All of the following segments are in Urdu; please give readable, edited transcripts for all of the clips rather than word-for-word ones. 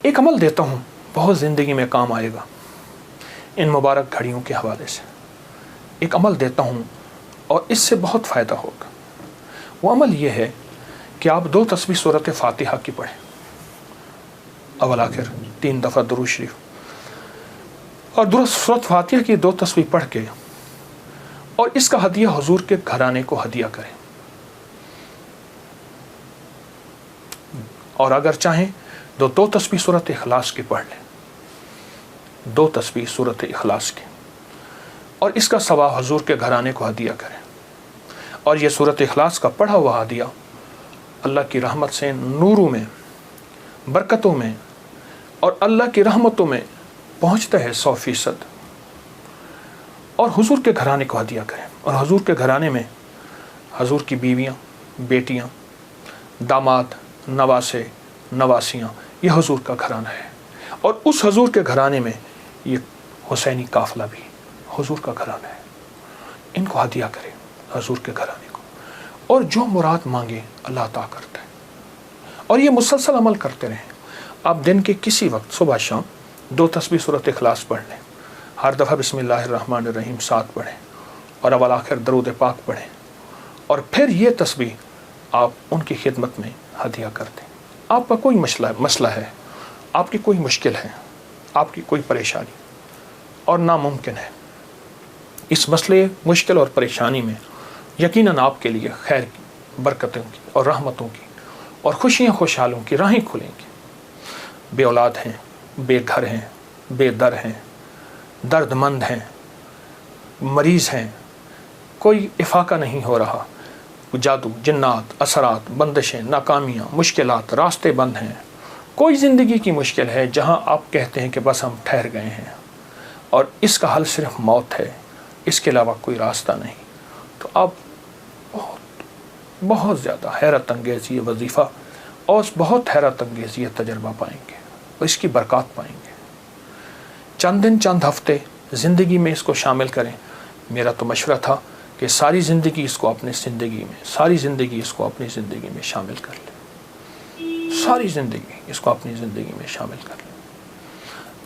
ایک عمل دیتا ہوں، بہت زندگی میں کام آئے گا ان مبارک گھڑیوں کے حوالے سے. ایک عمل دیتا ہوں اور اس سے بہت فائدہ ہوگا. وہ عمل یہ ہے کہ آپ 2 تسبیح سورۃ فاتحہ کی پڑھیں، اول آخر 3 دفعہ درود شریف، اور سورۃ فاتحہ کی 2 تسبیح پڑھ کے اور اس کا ہدیہ حضور کے گھرانے کو ہدیہ کریں. اور اگر چاہیں تو 2 تسبیح سورۃ اخلاص کی پڑھ لیں، 2 تسبیح سورۃ اخلاص کی، اور اس کا ثواب حضور کے گھرانے کو ہدیہ کریں. اور یہ سورۃ اخلاص کا پڑھا ہوا ہدیہ اللہ کی رحمت سے نوروں میں، برکتوں میں اور اللہ کی رحمتوں میں پہنچتا ہے 100%. اور حضور کے گھرانے کو ہدیہ کریں. اور حضور کے گھرانے میں حضور کی بیویاں، بیٹیاں، داماد، نواسے، نواسیاں، یہ حضور کا گھرانہ ہے. اور اس حضور کے گھرانے میں یہ حسینی قافلہ بھی حضور کا گھرانہ ہے. ان کو ہدیہ کریں حضور کے گھرانے کو، اور جو مراد مانگے اللہ عطا کرتا ہے. اور یہ مسلسل عمل کرتے رہیں. آپ دن کے کسی وقت صبح شام 2 تسبیح سورۃ اخلاص پڑھ لیں، ہر دفعہ بسم اللہ الرحمن الرحیم 7 پڑھیں، اور اول آخر درود پاک پڑھیں، اور پھر یہ تسبیح آپ ان کی خدمت میں ہدیہ کر دیں. آپ کا کوئی مسئلہ ہے، آپ کی کوئی مشکل ہے، آپ کی کوئی پریشانی اور ناممکن ہے، اس مسئلے، مشکل اور پریشانی میں یقیناً آپ کے لیے خیر کی، برکتوں کی اور رحمتوں کی اور خوشیاں خوشحالوں کی راہیں کھلیں گی. بے اولاد ہیں، بے گھر ہیں، بے در ہیں، درد مند ہیں، مریض ہیں، کوئی افاقہ نہیں ہو رہا، جادو، جنات، اثرات، بندشیں، ناکامیاں، مشکلات، راستے بند ہیں، کوئی زندگی کی مشکل ہے جہاں آپ کہتے ہیں کہ بس ہم ٹھہر گئے ہیں اور اس کا حل صرف موت ہے، اس کے علاوہ کوئی راستہ نہیں، تو آپ بہت زیادہ حیرت انگیز یہ وظیفہ اور بہت حیرت انگیز یہ تجربہ پائیں گے اور اس کی برکات پائیں گے. چند دن، چند ہفتے زندگی میں اس کو شامل کریں. میرا تو مشورہ تھا کہ ساری زندگی اس کو اپنی زندگی میں، ساری زندگی اس کو اپنی زندگی میں شامل کر لیں. ساری زندگی اس کو اپنی زندگی میں شامل کر لیں.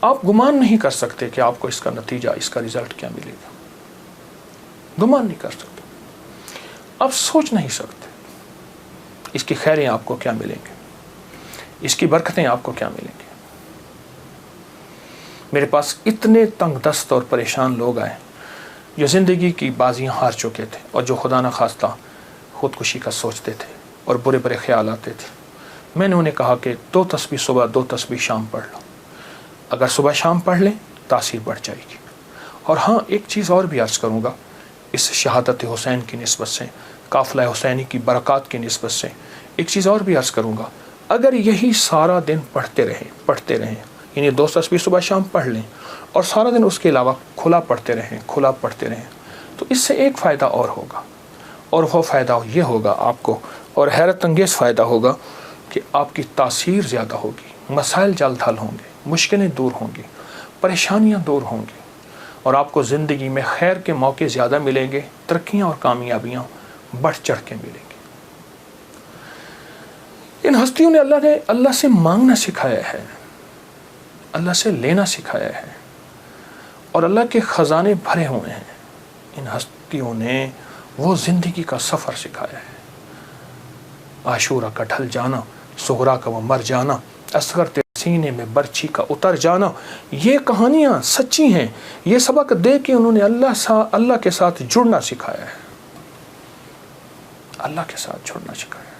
آپ گمان نہیں کر سکتے کہ آپ کو اس کا نتیجہ، اس کا رزلٹ کیا ملے گا. گمان نہیں کر سکتے، آپ سوچ نہیں سکتے اس کی خیریں آپ کو کیا ملیں گے، اس کی برکتیں آپ کو کیا ملیں گے. میرے پاس اتنے تنگ دست اور پریشان لوگ آئے جو زندگی کی بازیاں ہار چکے تھے اور جو خدا نخواستہ خودکشی کا سوچتے تھے اور برے برے خیال آتے تھے. میں نے انہیں کہا کہ 2 تسبیح صبح، 2 تسبیح شام پڑھ لو. اگر صبح شام پڑھ لیں تاثیر بڑھ جائے گی. اور ہاں، ایک چیز اور بھی عرض کروں گا اس شہادت حسین کی نسبت سے، قافلہ حسینی کی برکات کی نسبت سے ایک چیز اور بھی عرض کروں گا. اگر یہی سارا دن پڑھتے رہیں، یعنی 2 تسبیح صبح شام پڑھ لیں اور سارا دن اس کے علاوہ کھلا پڑھتے رہیں، تو اس سے ایک فائدہ اور ہوگا، اور وہ فائدہ یہ ہوگا آپ کو، اور حیرت انگیز فائدہ ہوگا کہ آپ کی تاثیر زیادہ ہوگی، مسائل جلد حل ہوں گے، مشکلیں دور ہوں گی، پریشانیاں دور ہوں گی، اور آپ کو زندگی میں خیر کے موقع زیادہ ملیں گے، ترقیاں اور کامیابیاں بڑھ چڑھ کے ملیں گی. ان ہستیوں نے اللہ سے مانگنا سکھایا ہے، اللہ سے لینا سکھایا ہے، اور اللہ کے خزانے بھرے ہوئے ہیں. ان ہستیوں نے وہ زندگی کا سفر سکھایا ہے. عاشورہ کا ڈھل جانا، سہرا کا وہ مر جانا، اصغر تیرے سینے میں برچھی کا اتر جانا، یہ کہانیاں سچی ہیں. یہ سبق دے کے انہوں نے اللہ کے ساتھ جڑنا سکھایا ہے، اللہ کے ساتھ جڑنا سکھایا ہے.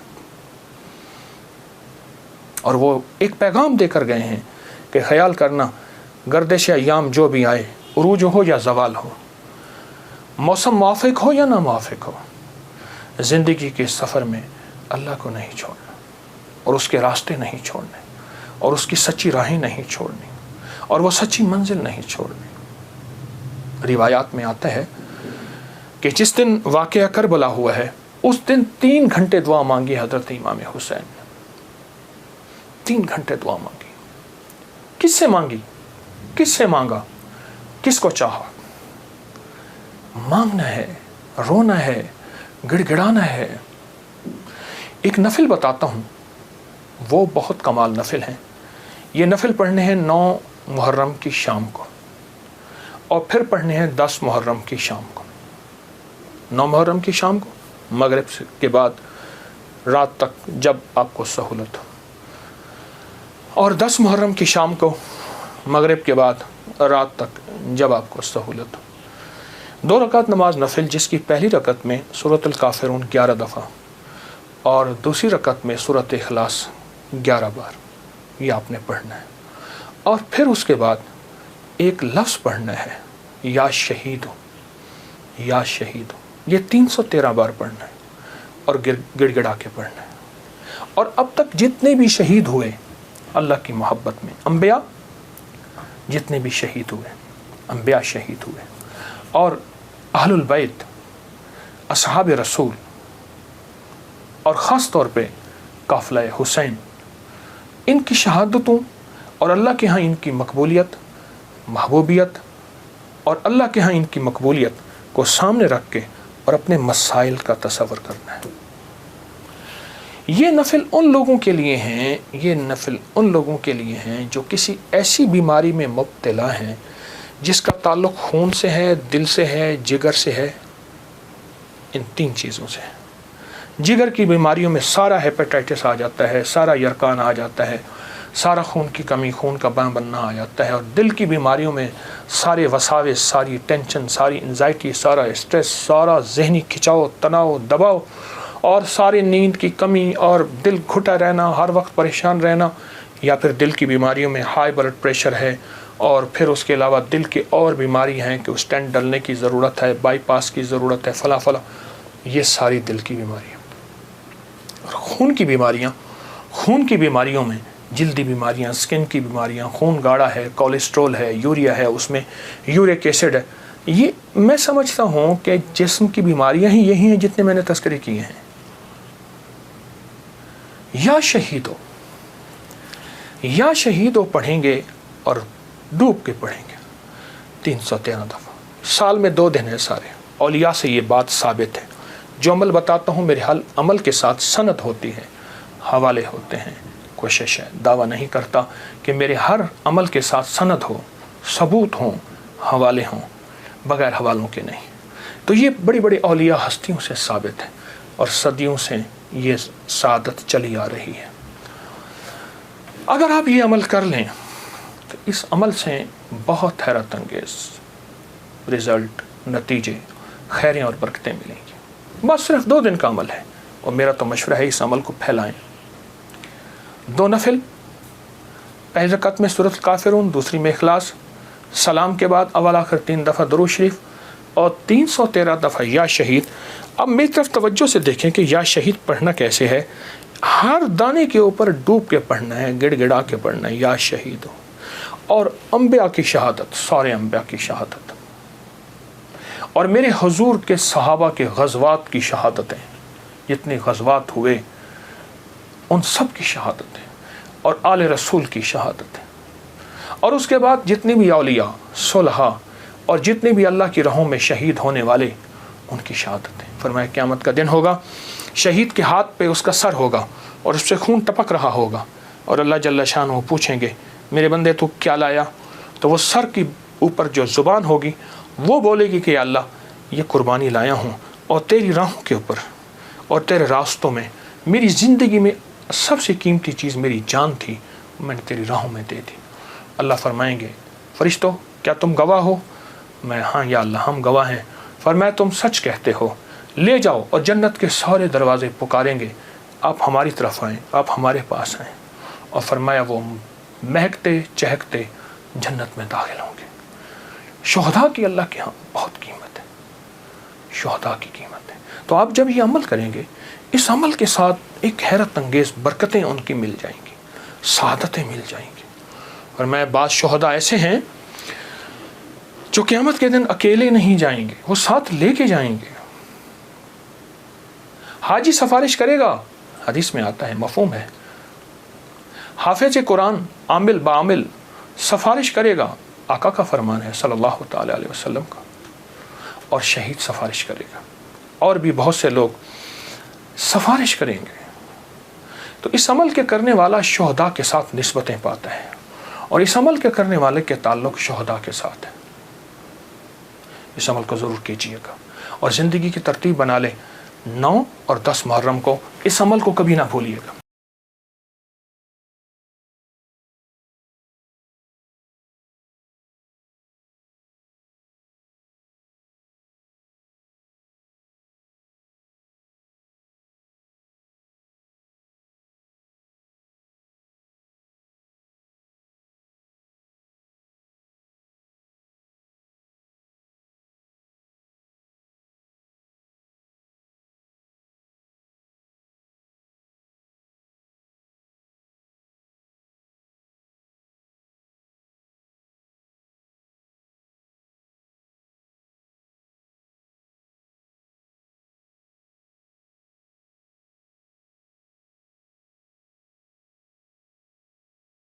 اور وہ ایک پیغام دے کر گئے ہیں کہ خیال کرنا، گردش ایام جو بھی آئے، عروج ہو یا زوال ہو، موسم موافق ہو یا نہ موافق ہو، زندگی کے سفر میں اللہ کو نہیں چھوڑنا، اور اس کے راستے نہیں چھوڑنے، اور اس کی سچی راہیں نہیں چھوڑنی، اور وہ سچی منزل نہیں چھوڑنی. روایات میں آتا ہے کہ جس دن واقعہ کربلا ہوا ہے اس دن 3 گھنٹے دعا مانگی حضرت امام حسین نے. 3 گھنٹے دعا مانگی. کس سے مانگی؟ کس سے مانگا؟ کس کو چاہا؟ مانگنا ہے، رونا ہے، گڑ گڑانا ہے. ایک نفل بتاتا ہوں، وہ بہت کمال نفل ہیں. یہ نفل پڑھنے ہیں 9 محرم کی شام کو، اور پھر پڑھنے ہیں 10 محرم کی شام کو۔ 9 محرم کی شام کو مغرب کے بعد رات تک جب آپ کو سہولت ہو، اور 10 محرم کی شام کو مغرب کے بعد رات تک جب آپ کو سہولت ہو۔ 2 رکعت نماز نفل، جس کی پہلی رکعت میں سورۃ الکافرون 11 دفعہ اور دوسری رکعت میں سورۃ اخلاص 11 بار، یہ آپ نے پڑھنا ہے۔ اور پھر اس کے بعد ایک لفظ پڑھنا ہے، یا شہید ہو، یا شہید ہو، یہ 313 بار پڑھنا ہے اور گڑ گڑا کے پڑھنا ہے۔ اور اب تک جتنے بھی شہید ہوئے اللہ کی محبت میں، انبیاء جتنے بھی شہید ہوئے، انبیاء شہید ہوئے، اور اہل البیت، اصحاب رسول، اور خاص طور پہ قافلہ حسین، ان کی شہادتوں اور اللہ کے ہاں ان کی مقبولیت، محبوبیت، اور اللہ کے ہاں ان کی مقبولیت کو سامنے رکھ کے اور اپنے مسائل کا تصور کرنا ہے۔ یہ نفل ان لوگوں کے لیے ہیں، یہ نفل ان لوگوں کے لیے ہیں جو کسی ایسی بیماری میں مبتلا ہیں جس کا تعلق خون سے ہے، دل سے ہے، جگر سے ہے، ان 3 چیزوں سے ہے۔ جگر کی بیماریوں میں سارا ہیپیٹائٹس آ جاتا ہے، سارا یرکان آ جاتا ہے، سارا خون کی کمی، خون کا بننا آ جاتا ہے، اور دل کی بیماریوں میں سارے وساوس، ساری ٹینشن، ساری انزائٹی، سارا اسٹریس، سارا ذہنی کھچاؤ، تناؤ، دباؤ، اور ساری نیند کی کمی، اور دل گھٹا رہنا، ہر وقت پریشان رہنا، یا پھر دل کی بیماریوں میں ہائی بلڈ پریشر ہے، اور پھر اس کے علاوہ دل کی اور بیماری ہیں کہ اسٹینٹ ڈلنے کی ضرورت ہے، بائی پاس کی ضرورت ہے، فلاں فلاں، یہ ساری دل کی بیماریاں۔ اور خون کی بیماریوں میں جلدی بیماریاں، سکن کی بیماریاں، خون گاڑھا ہے، کولیسٹرول ہے، یوریا ہے، اس میں یورک ایسڈ ہے، یہ میں سمجھتا ہوں کہ جسم کی بیماریاں ہی یہی ہیں جتنے میں نے تذکرے کیے ہیں۔ یا شہید ہو پڑھیں گے اور ڈوب کے پڑھیں گے 313 دفعہ، سال میں 2 دن ہے سارے۔ اولیاء سے یہ بات ثابت ہے، جو عمل بتاتا ہوں میرے عمل کے ساتھ سند ہوتی ہے، حوالے ہوتے ہیں۔ کوشش ہے، دعویٰ نہیں کرتا کہ میرے ہر عمل کے ساتھ سند ہو، ثبوت ہوں، حوالے ہوں، بغیر حوالوں کے نہیں۔ تو یہ بڑی بڑی اولیاء ہستیوں سے ثابت ہے، اور صدیوں سے یہ سعادت چلی آ رہی ہے۔ اگر آپ یہ عمل کر لیں تو اس عمل سے بہت حیرت انگیز رزلٹ، نتیجے، خیریں اور برکتیں ملیں گی۔ بس صرف 2 دن کا عمل ہے، اور میرا تو مشورہ ہے اس عمل کو پھیلائیں۔ 2 نفل، پہلی رکعت میں سورۃ الکافرون، دوسری میں اخلاص، سلام کے بعد اول آخر 3 دفعہ درود شریف، اور 313 دفعہ یا شہید۔ اب میری طرف توجہ سے دیکھیں کہ یا شہید پڑھنا کیسے ہے۔ ہر دانے کے اوپر ڈوب کے پڑھنا ہے، گڑ گڑا کے پڑھنا ہے، یا شہید ہو۔ اور انبیاء کی شہادت، سارے انبیاء کی شہادت، اور میرے حضور کے صحابہ کے غزوات کی شہادتیں، جتنے غزوات ہوئے ان سب کی شہادتیں، اور آل رسول کی شہادتیں، اور اس کے بعد جتنے بھی اولیاء، صلحاء، اور جتنے بھی اللہ کی راہوں میں شہید ہونے والے، ان کی شہادتیں۔ فرمایا قیامت کا دن ہوگا، شہید کے ہاتھ پہ اس کا سر ہوگا، اور اس سے خون ٹپک رہا ہوگا، اور اللہ جل شانہ پوچھیں گے میرے بندے تو کیا لایا؟ تو وہ سر کی اوپر جو زبان ہوگی وہ بولے گی کہ یا اللہ یہ قربانی لایا ہوں، اور تیری راہوں کے اوپر اور تیرے راستوں میں، میری زندگی میں سب سے قیمتی چیز میری جان تھی، میں نے تیری راہوں میں دے دی۔ اللہ فرمائیں گے فرشتوں کیا تم گواہ ہو؟ میں ہاں یا اللہ ہم گواہ ہیں۔ فرمایا تم سچ کہتے ہو، لے جاؤ، اور جنت کے سارے دروازے پکاریں گے آپ ہماری طرف آئیں، آپ ہمارے پاس آئیں، اور فرمایا وہ مہکتے چہکتے جنت میں داخل ہوں گے۔ شہداء کی اللہ کے ہاں بہت قیمت ہے، شہداء کی قیمت ہے۔ تو آپ جب یہ عمل کریں گے، اس عمل کے ساتھ ایک حیرت انگیز برکتیں ان کی مل جائیں گی، سعادتیں مل جائیں گی۔ اور میں بعض شہداء ایسے ہیں جو قیامت کے دن اکیلے نہیں جائیں گے، وہ ساتھ لے کے جائیں گے۔ حاجی سفارش کرے گا، حدیث میں آتا ہے، مفہوم ہے۔ حافظ قرآن عامل بعامل سفارش کرے گا، آقا کا فرمان ہے صلی اللہ تعالی علیہ وسلم کا، اور شہید سفارش کرے گا، اور بھی بہت سے لوگ سفارش کریں گے۔ تو اس عمل کے کرنے والا شہداء کے ساتھ نسبتیں پاتا ہے۔ اور اس عمل کے کرنے والے کے تعلق شہداء کے ساتھ ہے. اس عمل کو ضرور کیجیے گا اور زندگی کی ترتیب بنا لیں. 9 اور 10 محرم کو اس عمل کو کبھی نہ بھولیے گا.